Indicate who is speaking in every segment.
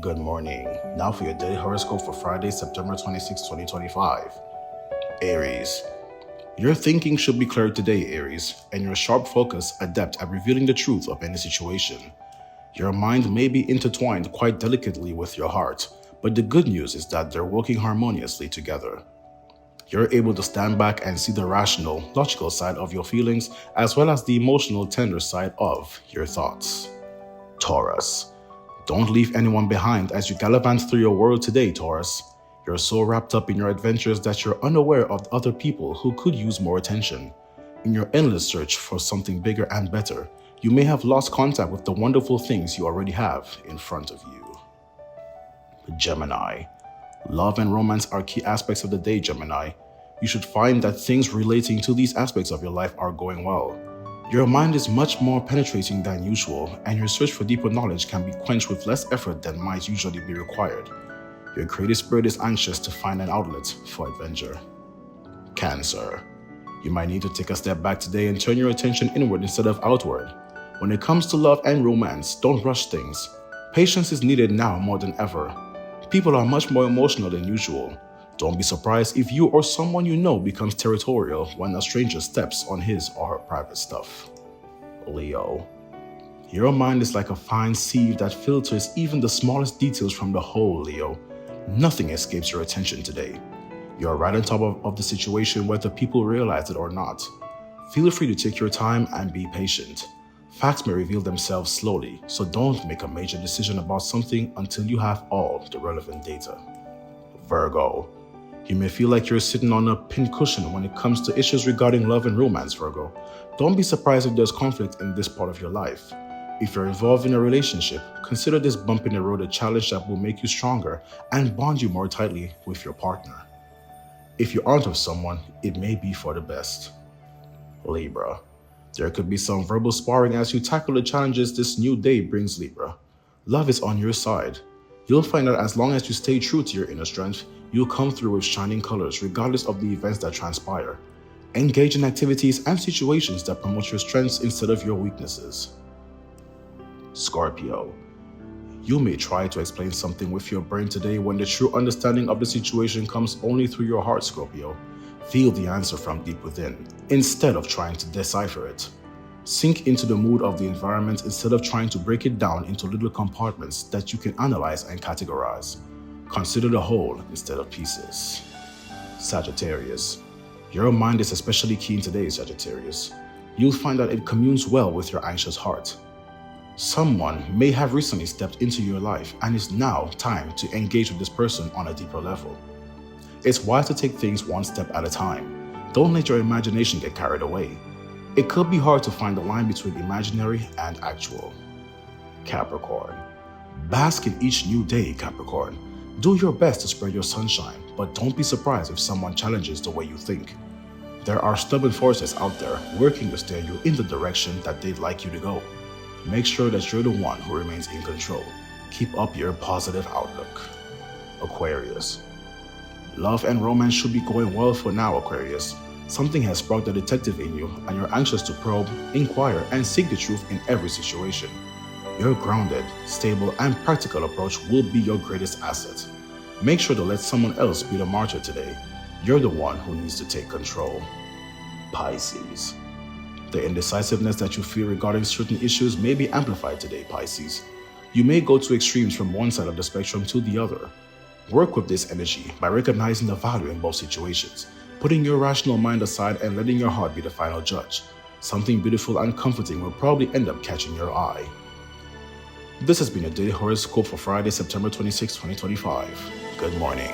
Speaker 1: Good morning. Now for your daily horoscope for Friday, September 26, 2025. Aries. Your thinking should be clear today, Aries, and your sharp focus adept at revealing the truth of any situation. Your mind may be intertwined quite delicately with your heart, but the good news is that they're working harmoniously together. You're able to stand back and see the rational, logical side of your feelings, as well as the emotional, tender side of your thoughts. Taurus. Don't leave anyone behind as you gallivant through your world today, Taurus. You're so wrapped up in your adventures that you're unaware of other people who could use more attention. In your endless search for something bigger and better, you may have lost contact with the wonderful things you already have in front of you. Gemini. Love and romance are key aspects of the day, Gemini. You should find that things relating to these aspects of your life are going well. Your mind is much more penetrating than usual, and your search for deeper knowledge can be quenched with less effort than might usually be required. Your creative spirit is anxious to find an outlet for adventure. Cancer. You might need to take a step back today and turn your attention inward instead of outward. When it comes to love and romance, don't rush things. Patience is needed now more than ever. People are much more emotional than usual. Don't be surprised if you or someone you know becomes territorial when a stranger steps on his or her private stuff. Leo. Your mind is like a fine sieve that filters even the smallest details from the whole, Leo. Nothing escapes your attention today. You're right on top of the situation whether people realize it or not. Feel free to take your time and be patient. Facts may reveal themselves slowly, so don't make a major decision about something until you have all the relevant data. Virgo. You may feel like you're sitting on a pincushion when it comes to issues regarding love and romance, Virgo. Don't be surprised if there's conflict in this part of your life. If you're involved in a relationship, consider this bump in the road a challenge that will make you stronger and bond you more tightly with your partner. If you aren't with someone, it may be for the best. Libra. There could be some verbal sparring as you tackle the challenges this new day brings, Libra. Love is on your side. You'll find that as long as you stay true to your inner strength, you'll come through with shining colors regardless of the events that transpire. Engage in activities and situations that promote your strengths instead of your weaknesses. Scorpio. You may try to explain something with your brain today when the true understanding of the situation comes only through your heart, Scorpio. Feel the answer from deep within, instead of trying to decipher it. Sink into the mood of the environment instead of trying to break it down into little compartments that you can analyze and categorize. Consider the whole instead of pieces. Sagittarius. Your mind is especially keen today, Sagittarius. You'll find that it communes well with your anxious heart. Someone may have recently stepped into your life and it's now time to engage with this person on a deeper level. It's wise to take things one step at a time. Don't let your imagination get carried away. It could be hard to find the line between imaginary and actual. Capricorn. Bask in each new day, Capricorn. Do your best to spread your sunshine, but don't be surprised if someone challenges the way you think. There are stubborn forces out there working to steer you in the direction that they'd like you to go. Make sure that you're the one who remains in control. Keep up your positive outlook. Aquarius. Love and romance should be going well for now, Aquarius. Something has sparked the detective in you, and you're anxious to probe, inquire, and seek the truth in every situation. Your grounded, stable, and practical approach will be your greatest asset. Make sure to let someone else be the martyr today. You're the one who needs to take control. Pisces. The indecisiveness that you feel regarding certain issues may be amplified today, Pisces. You may go to extremes from one side of the spectrum to the other. Work with this energy by recognizing the value in both situations, putting your rational mind aside and letting your heart be the final judge. Something beautiful and comforting will probably end up catching your eye. This has been your daily horoscope for Friday, September 26, 2025. Good morning.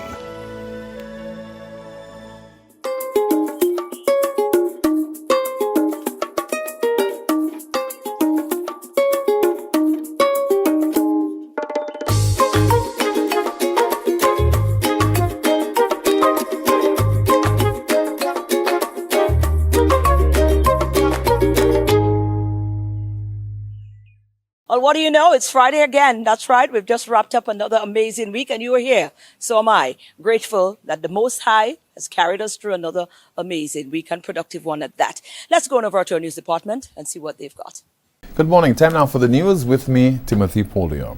Speaker 2: Well, what do you know? It's Friday again. That's right. We've just wrapped up another amazing week and you are here. So am I. Grateful that the Most High has carried us through another amazing week and productive one at that. Let's go on over to our news department and see what they've got.
Speaker 3: Good morning. Time now for the news with me, Timothy Polio.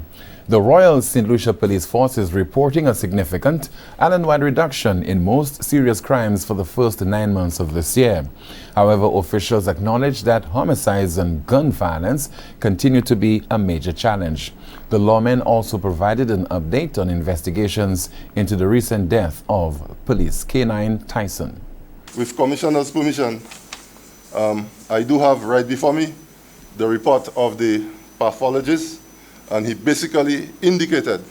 Speaker 3: The Royal St. Lucia Police Force is reporting a significant island-wide reduction in most serious crimes for the first 9 months of this year. However, officials acknowledge that homicides and gun violence continue to be a major challenge. The lawmen also provided an update on investigations into the recent death of Police K9 Tyson.
Speaker 4: With Commissioner's permission, I do have right before me the report of the pathologist, and he basically indicated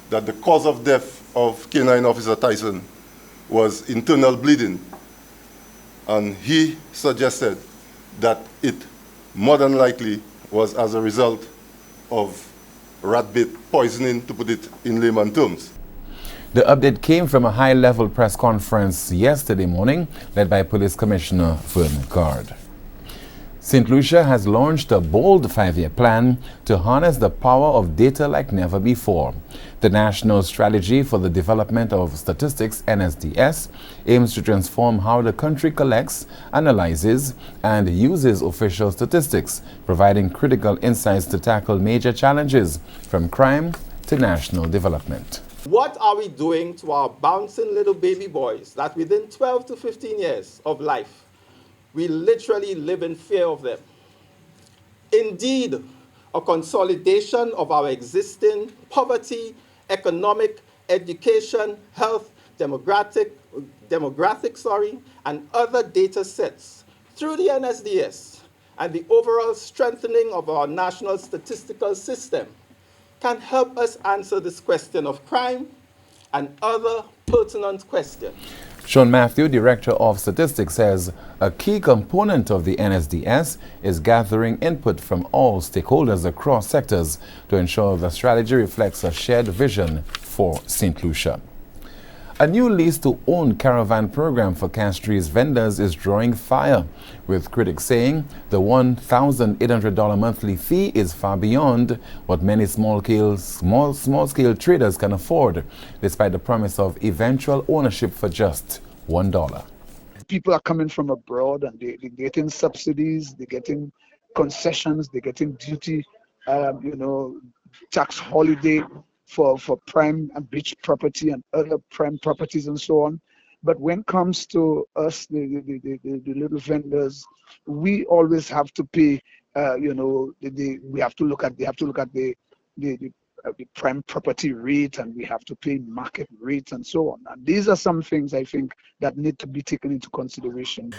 Speaker 4: that the cause of death of K9 Officer Tyson was internal bleeding, and he suggested that it more than likely was as a result of rat-bait poisoning, to put it in layman terms.
Speaker 3: The update came from a high-level press conference yesterday morning led by Police Commissioner Vernon Card. St. Lucia has launched a bold 5-year plan to harness the power of data like never before. The National Strategy for the Development of Statistics, NSDS, aims to transform how the country collects, analyzes, and uses official statistics, providing critical insights to tackle major challenges from crime to national development.
Speaker 5: What are we doing to our bouncing little baby boys that within 12 to 15 years of life, we literally live in fear of them? Indeed, a consolidation of our existing poverty, economic, education, health, demographic, and other data sets through the NSDS and the overall strengthening of our national statistical system can help us answer this question of crime and other pertinent questions.
Speaker 3: Sean Matthew, Director of Statistics, says a key component of the NSDS is gathering input from all stakeholders across sectors to ensure the strategy reflects a shared vision for St. Lucia. A new lease-to-own caravan program for Castries vendors is drawing fire, with critics saying the $1,800 monthly fee is far beyond what many small-scale traders can afford, despite the promise of eventual ownership for just $1.
Speaker 6: People are coming from abroad and they're getting subsidies, they're getting concessions, they're getting duty, tax holiday for prime and beach property and other prime properties and so on. But when it comes to us, the little vendors, we always have to pay. They have to look at the prime property rate, and we have to pay market rates and so on. And these are some things I think that need to be taken into consideration.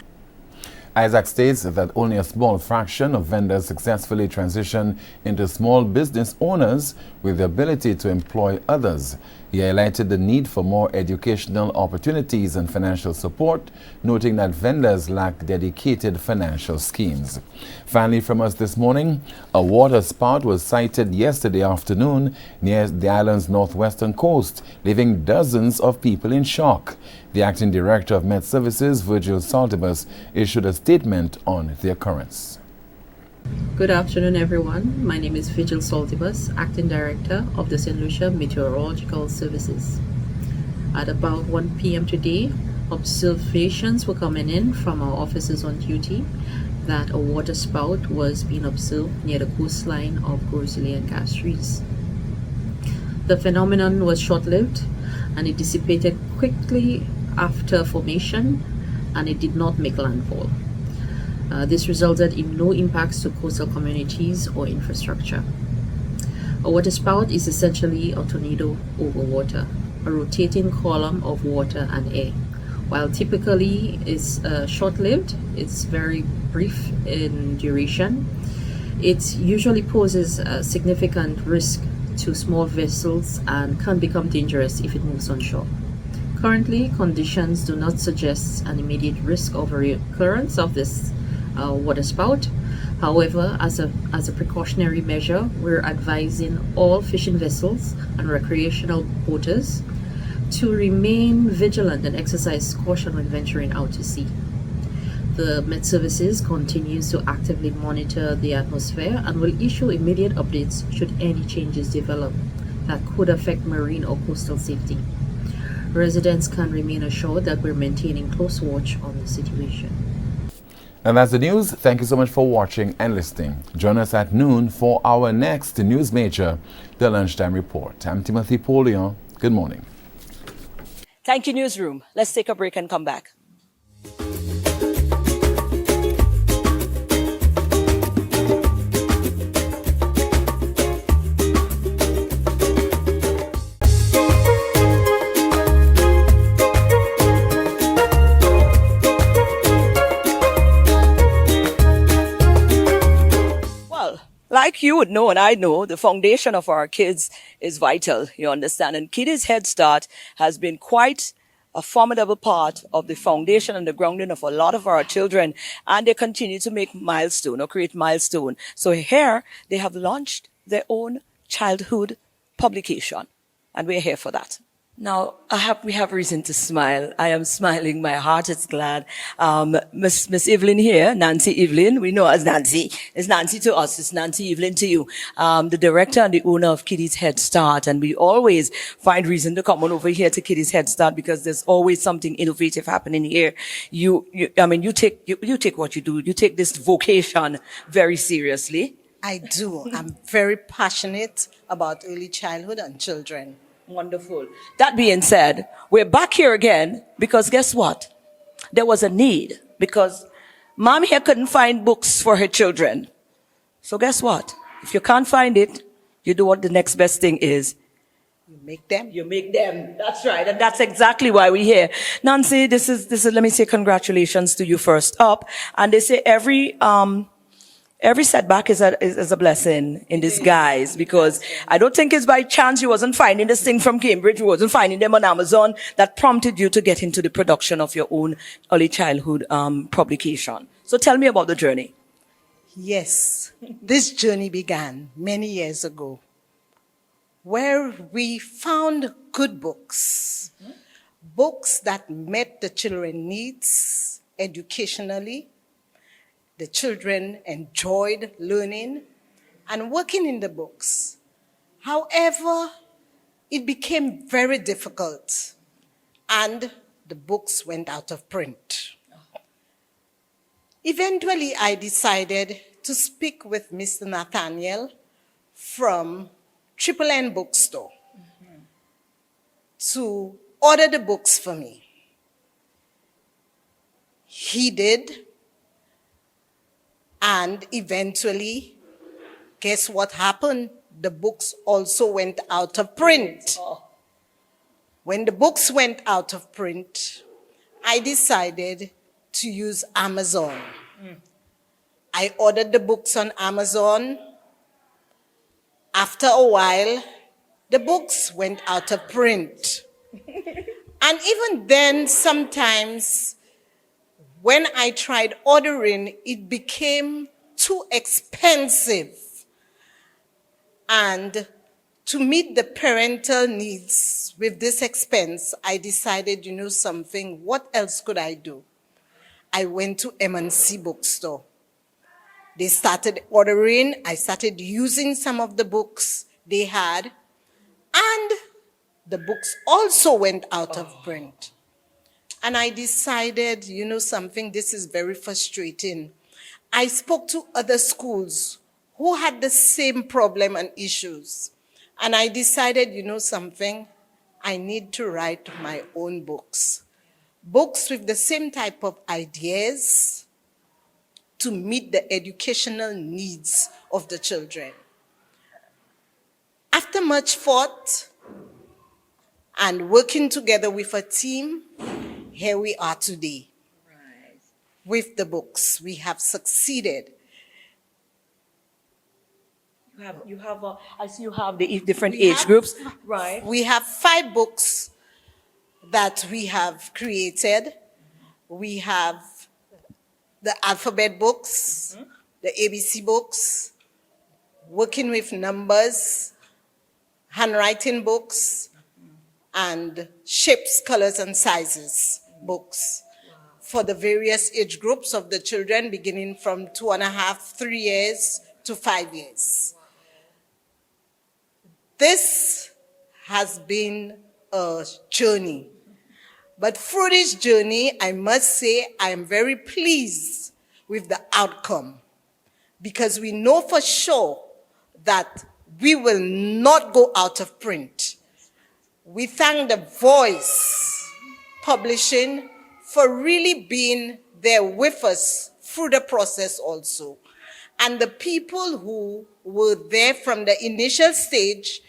Speaker 3: Isaac states that only a small fraction of vendors successfully transition into small business owners with the ability to employ others. He highlighted the need for more educational opportunities and financial support, noting that vendors lack dedicated financial schemes. Finally, from us this morning, a water spout was sighted yesterday afternoon near the island's northwestern coast, leaving dozens of people in shock. The acting director of Met Services, Virgil Saltibus, issued a statement on the occurrence.
Speaker 7: Good afternoon, everyone. My name is Virgil Saltibus, acting director of the St. Lucia Meteorological Services. At about 1 p.m. today, observations were coming in from our officers on duty that a water spout was being observed near the coastline of Grosley and Castries. The phenomenon was short-lived and it dissipated quickly after formation, and it did not make landfall. This resulted in no impacts to coastal communities or infrastructure. A waterspout is essentially a tornado over water, a rotating column of water and air. While typically it's short-lived, it's very brief in duration, it usually poses a significant risk to small vessels and can become dangerous if it moves on shore. Currently, conditions do not suggest an immediate risk of a recurrence of this waterspout. However, as a precautionary measure, we're advising all fishing vessels and recreational boaters to remain vigilant and exercise caution when venturing out to sea. The Met Services continues to actively monitor the atmosphere and will issue immediate updates should any changes develop that could affect marine or coastal safety. Residents can remain assured that we're maintaining close watch on the situation.
Speaker 3: And that's the news. Thank you so much for watching and listening. Join us at noon for our next news major, the Lunchtime Report. I'm Timothy Paulion. Good morning.
Speaker 2: Thank you, Newsroom. Let's take a break and come back. Like you would know and I know, the foundation of our kids is vital, you understand. And Kiddies Head Start has been quite a formidable part of the foundation and the grounding of a lot of our children. And they continue to make milestone or create milestone. So here they have launched their own childhood publication. And we're here for that. Now, we have reason to smile. I am smiling. My heart is glad. Miss Evelyn here, Nancy Evelyn. We know as Nancy. It's Nancy to us. It's Nancy Evelyn to you. The director and the owner of Kiddies Head Start. And we always find reason to come on over here to Kiddies Head Start because there's always something innovative happening here. You take what you do. You take this vocation very seriously.
Speaker 8: I do. I'm very passionate about early childhood and children.
Speaker 2: Wonderful. That being said, we're back here again because guess what? There was a need because mom here couldn't find books for her children. So guess what? If you can't find it, you do what the next best thing is.
Speaker 8: You make them.
Speaker 2: You make them. That's right. And that's exactly why we're here. Nancy, this is, let me say congratulations to you first up. And they say every setback is a blessing in disguise because I don't think it's by chance you wasn't finding this thing from Cambridge, you wasn't finding them on Amazon that prompted you to get into the production of your own early childhood publication. So tell me about the journey.
Speaker 8: Yes, this journey began many years ago where we found good books, books that met the children's needs educationally. The children enjoyed learning and working in the books. However, it became very difficult and the books went out of print. Eventually, I decided to speak with Mr. Nathaniel from Triple N Bookstore to order the books for me. He did. And eventually, guess what happened? The books also went out of print. When the books went out of print, I decided to use Amazon. I ordered the books on Amazon. After a while, the books went out of print. And even then, sometimes, when I tried ordering, it became too expensive. And to meet the parental needs with this expense, I decided, you know something, what else could I do? I went to M&C Bookstore. They started ordering. I started using some of the books they had. And the books also went out of print. And I decided, you know something, this is very frustrating. I spoke to other schools who had the same problem and issues. And I decided, you know something, I need to write my own books. Books with the same type of ideas to meet the educational needs of the children. After much thought and working together with a team, here we are today. Right. With the books, we have succeeded.
Speaker 2: I see you have the different age groups. Right.
Speaker 8: We have 5 books that we have created. We have the alphabet books, the ABC books, working with numbers, handwriting books, and shapes, colors, and sizes books for the various age groups of the children, beginning from 2.5, 3 years to 5 years. This has been a journey. But through this journey, I must say I am very pleased with the outcome, because we know for sure that we will not go out of print. We thank the Voice Publishing for really being there with us through the process also. And the people who were there from the initial stage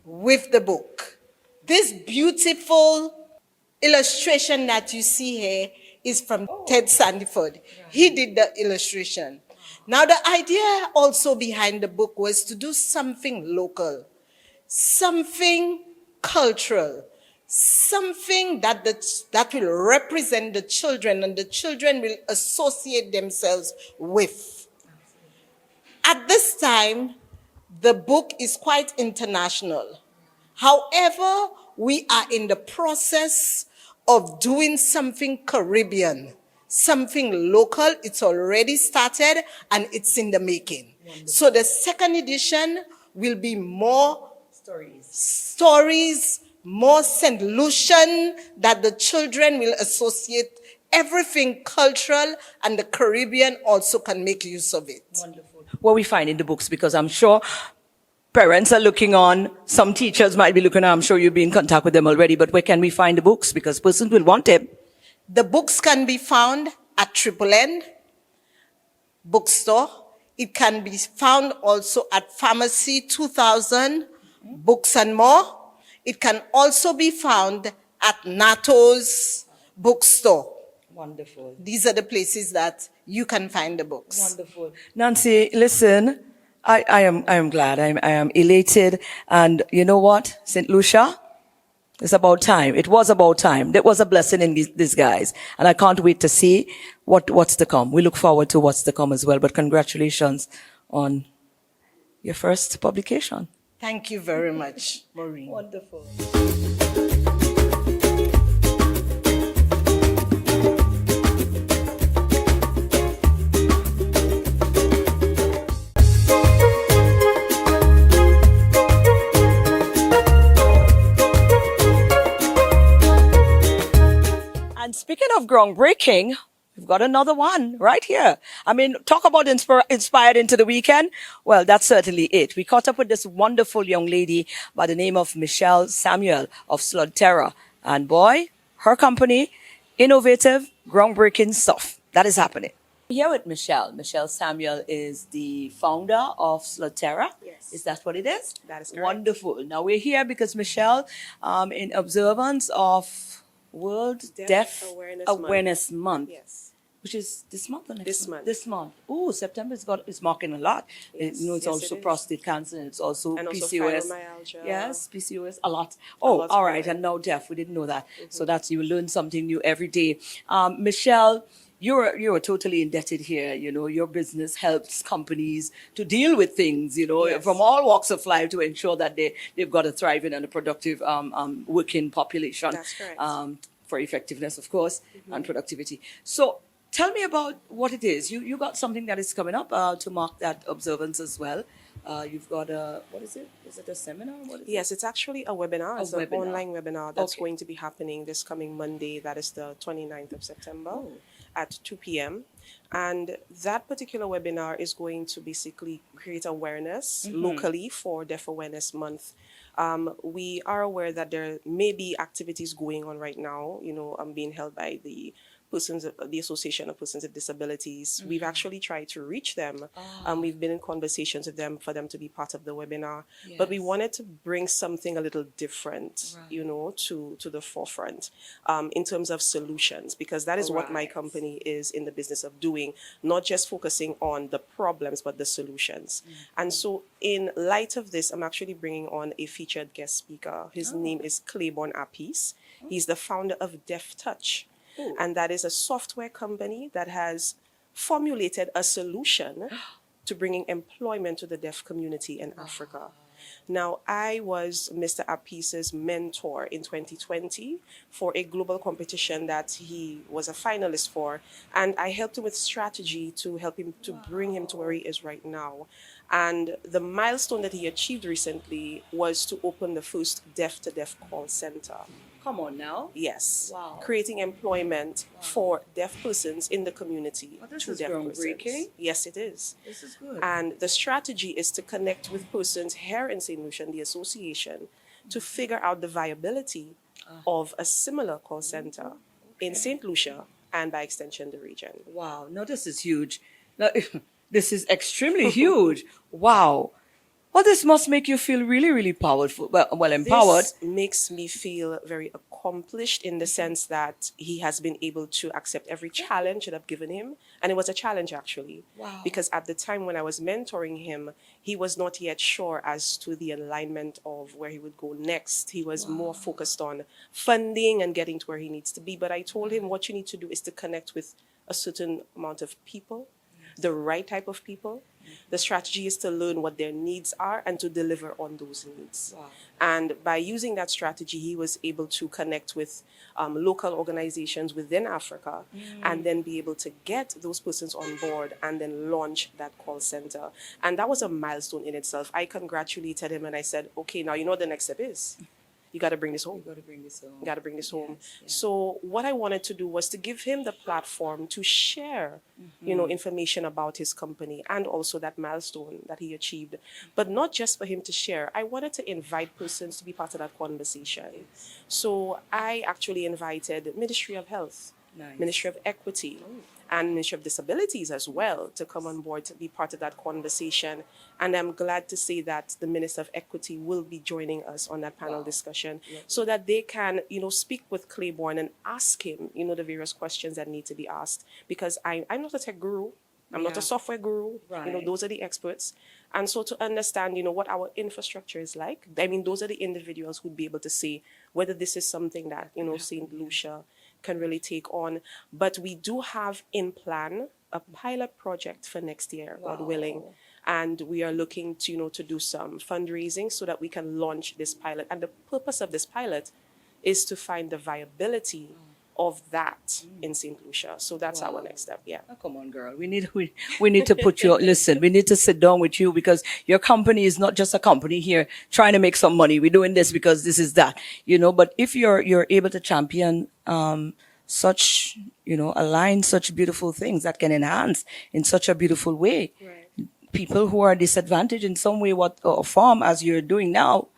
Speaker 8: with the book. This beautiful illustration that you see here is from Ted Sandiford. He did the illustration. Now, the idea also behind the book was to do something local, something cultural, something that will represent the children and the children will associate themselves with. At this time, the book is quite international. However, we are in the process of doing something Caribbean, something local. It's already started and it's in the making. Wonderful. So the second edition will be more stories, more St. Lucian, that the children will associate everything cultural, and the Caribbean also can make use of it.
Speaker 2: Wonderful. What we find in the books, because I'm sure parents are looking on, some teachers might be looking on, I'm sure you'll be in contact with them already, but where can we find the books? Because persons will want them.
Speaker 8: The books can be found at Triple N bookstore. It can be found also at Pharmacy 2000, Books and More. It can also be found at NATO's bookstore.
Speaker 2: Wonderful.
Speaker 8: These are the places that you can find the books.
Speaker 2: Wonderful. Nancy, listen, I am glad. I am elated. And you know what, St. Lucia? It's about time. It was about time. There was a blessing in these guys. And I can't wait to see what's to come. We look forward to what's to come as well. But congratulations on your first publication.
Speaker 8: Thank you very much, Maureen.
Speaker 2: Wonderful. And speaking of groundbreaking, we've got another one right here. I mean, talk about inspired into the weekend. Well, that's certainly it. We caught up with this wonderful young lady by the name of Michelle Samuel of Sludterra. And boy, her company, innovative, groundbreaking stuff. That is happening. Here with Michelle. Michelle Samuel is the founder of Sludterra.
Speaker 9: Yes.
Speaker 2: Is that what it is?
Speaker 9: That is correct.
Speaker 2: Wonderful. Now we're here because Michelle, in observance of World Deaf Awareness Month.
Speaker 9: Yes.
Speaker 2: Which is this month or next
Speaker 9: This month.
Speaker 2: This month. Oh, September is marking a lot.
Speaker 9: Yes.
Speaker 2: It's
Speaker 9: Yes,
Speaker 2: also
Speaker 9: it is.
Speaker 2: prostate cancer and it's also
Speaker 9: And also
Speaker 2: PCOS.
Speaker 9: fibromyalgia.
Speaker 2: Yes, PCOS, a lot. Oh,
Speaker 9: lot,
Speaker 2: all right.
Speaker 9: right.
Speaker 2: And now deaf. We didn't know that. So that's, you learn something new every day. Michelle, you're totally indebted here. You know, your business helps companies to deal with things, you know,
Speaker 9: Yes.
Speaker 2: from all walks of life to ensure that they've got a thriving and a productive working population.
Speaker 9: That's correct.
Speaker 2: For effectiveness, of course, and productivity. So tell me about what it is. You got something that is coming up to mark that observance as well. You've got what is it? Is it a seminar? What is
Speaker 9: Yes, it's actually a webinar. It's an
Speaker 2: webinar.
Speaker 9: online webinar that's
Speaker 2: Okay.
Speaker 9: going to be happening this coming Monday. That is the 29th of September at 2 p.m. And that particular webinar is going to basically create awareness locally for Deaf Awareness Month. We are aware that there may be activities going on right now, you know, being held by the Association of Persons with Disabilities. We've actually tried to reach them. We've been in conversations with them for them to be part of the webinar. But we
Speaker 2: Yes.
Speaker 9: wanted to bring something a little different, you know, to the forefront in terms of solutions, because that is what my
Speaker 2: Right.
Speaker 9: company is in the business of doing, not just focusing on the problems, but the solutions. And so in light of this, I'm actually bringing on a featured guest speaker. His name is Claiborne Appice. He's the founder of Deaf Touch. And that is a software company that has formulated a solution to bringing employment to the deaf community in Africa. Now, I was Mr. Appice's mentor in 2020 for a global competition that he was a finalist for, and I helped him with strategy to help him to bring him to where he is right now. And the milestone that he achieved recently was to open the first deaf-to-deaf call center.
Speaker 2: Come on now.
Speaker 9: Yes.
Speaker 2: Wow.
Speaker 9: Creating employment for deaf persons in the community.
Speaker 2: Well, this
Speaker 9: to
Speaker 2: is
Speaker 9: deaf
Speaker 2: groundbreaking.
Speaker 9: persons. Yes, it is.
Speaker 2: This is good.
Speaker 9: And the strategy is to connect with persons here in St. Lucia, the association, to figure out the viability of a similar call center in St. Lucia and by extension the region.
Speaker 2: Wow. No, this is huge. No, this is extremely huge. Wow. Well, this must make you feel really, really powerful. Well, empowered.
Speaker 9: This makes me feel very accomplished in the sense that he has been able to accept every challenge that I've given him. And it was a challenge, actually.
Speaker 2: Wow.
Speaker 9: Because at the time when I was mentoring him, he was not yet sure as to the alignment of where he would go next. He was more focused on funding and getting to where he needs to be. But I told him what you need to do is to connect with a certain amount of people, the right type of people. The strategy is to learn what their needs are and to deliver on those needs.
Speaker 2: Wow.
Speaker 9: And by using that strategy, he was able to connect with local organizations within Africa and then be able to get those persons on board and then launch that call center. And that was a milestone in itself. I congratulated him and I said, okay, now you know what the next step is. You got to bring this home.
Speaker 2: You got to bring this home.
Speaker 9: You got to bring this home.
Speaker 2: Yes.
Speaker 9: So what I wanted to do was to give him the platform to share, information about his company and also that milestone that he achieved. But not just for him to share. I wanted to invite persons to be part of that conversation. So I actually invited Ministry of Health,
Speaker 2: Nice.
Speaker 9: Ministry of Equity, and Ministry of Disabilities as well to come on board to be part of that conversation. And I'm glad to say that the Minister of Equity will be joining us on that panel discussion so that they can, speak with Claiborne and ask him, the various questions that need to be asked. Because I'm not a tech guru. I'm not a software guru.
Speaker 2: Right.
Speaker 9: Those are the experts. And so to understand, what our infrastructure is like, those are the individuals who'd be able to say whether this is something that, St. Lucia can really take on. But we do have in plan a pilot project for next year, God willing. And we are looking to, to do some fundraising so that we can launch this pilot. And the purpose of this pilot is to find the viability of that in St. Lucia. So that's our next step. Yeah.
Speaker 2: Oh, come on, girl. We need to put you, listen, we need to sit down with you because your company is not just a company here trying to make some money. We're doing this because this is that, but if you're able to champion, such, align such beautiful things that can enhance in such a beautiful way.
Speaker 9: Right.
Speaker 2: People who are disadvantaged in some way, or form as you're doing now,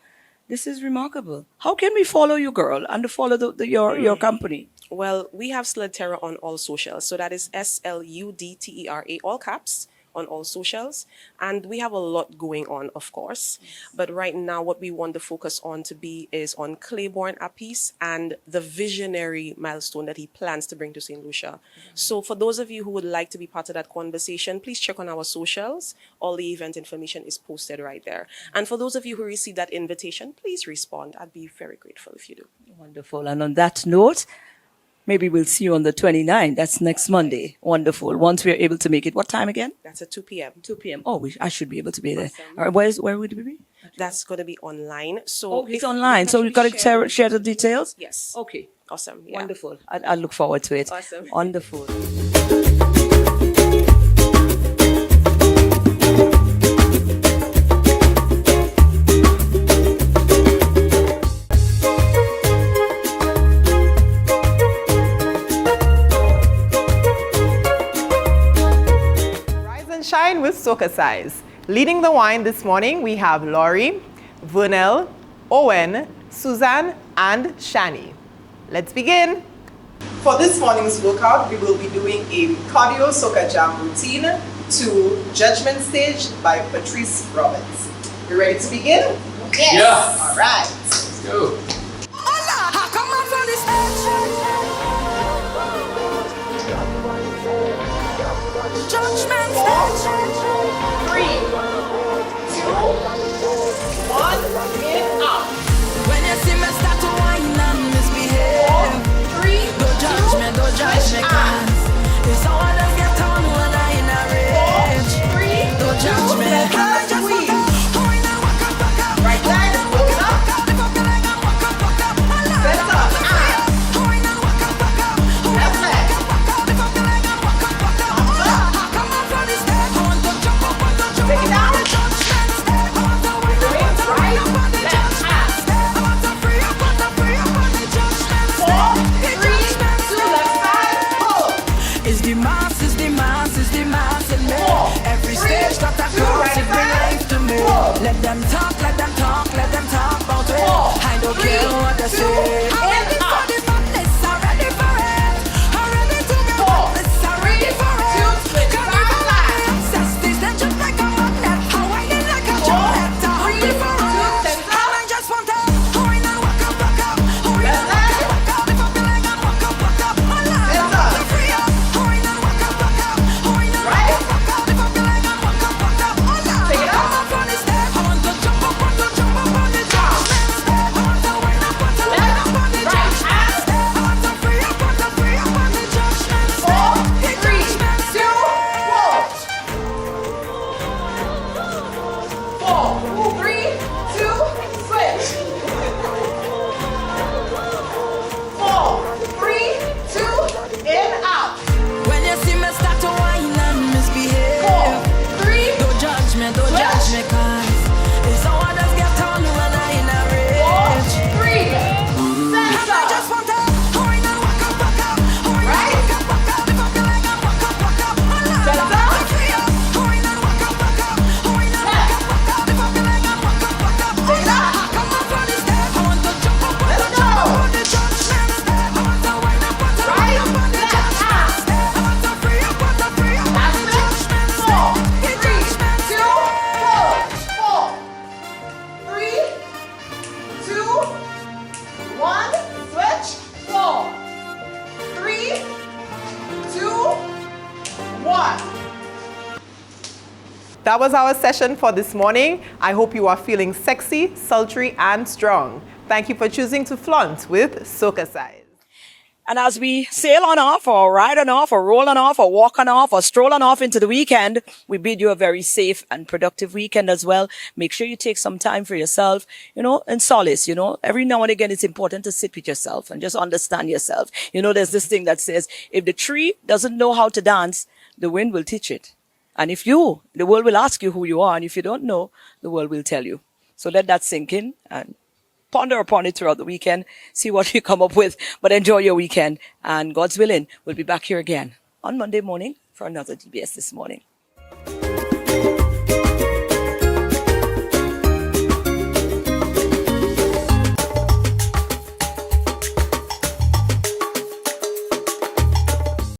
Speaker 2: this is remarkable. How can we follow you, girl, and to follow your company?
Speaker 9: Well, we have Sludterra on all socials. So that is SLUDTERA, all caps, on all socials. And we have a lot going on, of course. But right now, what we want to focus on is on Claiborne Appice and the visionary milestone that he plans to bring to St. Lucia. So for those of you who would like to be part of that conversation, please check on our socials. All the event information is posted right there. And for those of you who received that invitation, please respond. I'd be very grateful if you do.
Speaker 2: Wonderful. And on that note, maybe we'll see you on the 29th. That's next Monday. Wonderful. Once we are able to make it. What time again?
Speaker 9: That's at 2 p.m.
Speaker 2: 2 p.m. Oh, I should be able to be there.
Speaker 9: Awesome.
Speaker 2: All right, where would it be?
Speaker 9: That's going to be online. So
Speaker 2: Oh, it's online. So we've got to share the details?
Speaker 9: Yes.
Speaker 2: Okay.
Speaker 9: Awesome. Yeah.
Speaker 2: Wonderful. I look forward to it.
Speaker 9: Awesome.
Speaker 2: Wonderful.
Speaker 10: Rise and shine with SocaCize. Leading the wine this morning, we have Laurie, Vernell, Owen, Suzanne, and Shani. Let's begin. For this morning's workout, we will be doing a cardio soca jam routine to Judgment Stage by Patrice Roberts. You ready to begin?
Speaker 11: Yes.
Speaker 10: Yeah. All right.
Speaker 11: Let's go.
Speaker 10: Judgment Stage. 3, 2, 1, get up.
Speaker 12: When you see me start to whine and misbehave,
Speaker 10: 4, 3,
Speaker 12: don't judge me, cause it's all I get on when I in a rage.
Speaker 10: 4, 3,
Speaker 12: Don't judge me.
Speaker 10: let's squeeze. Right leg goes up. Set up. Left leg. Take it down. That was our session for this morning. I hope you are feeling sexy, sultry, and strong. Thank you for choosing to flaunt with SocaCize.
Speaker 2: And as we sail on off, or ride on off, or roll on off, or walk on off, or stroll on off into the weekend, we bid you a very safe and productive weekend as well. Make sure you take some time for yourself, and solace, Every now and again, it's important to sit with yourself and just understand yourself. There's this thing that says, if the tree doesn't know how to dance, the wind will teach it. And the world will ask you who you are. And if you don't know, the world will tell you. So let that sink in and ponder upon it throughout the weekend, see what you come up with, but enjoy your weekend. And God's willing, we'll be back here again on Monday morning for another DBS This Morning.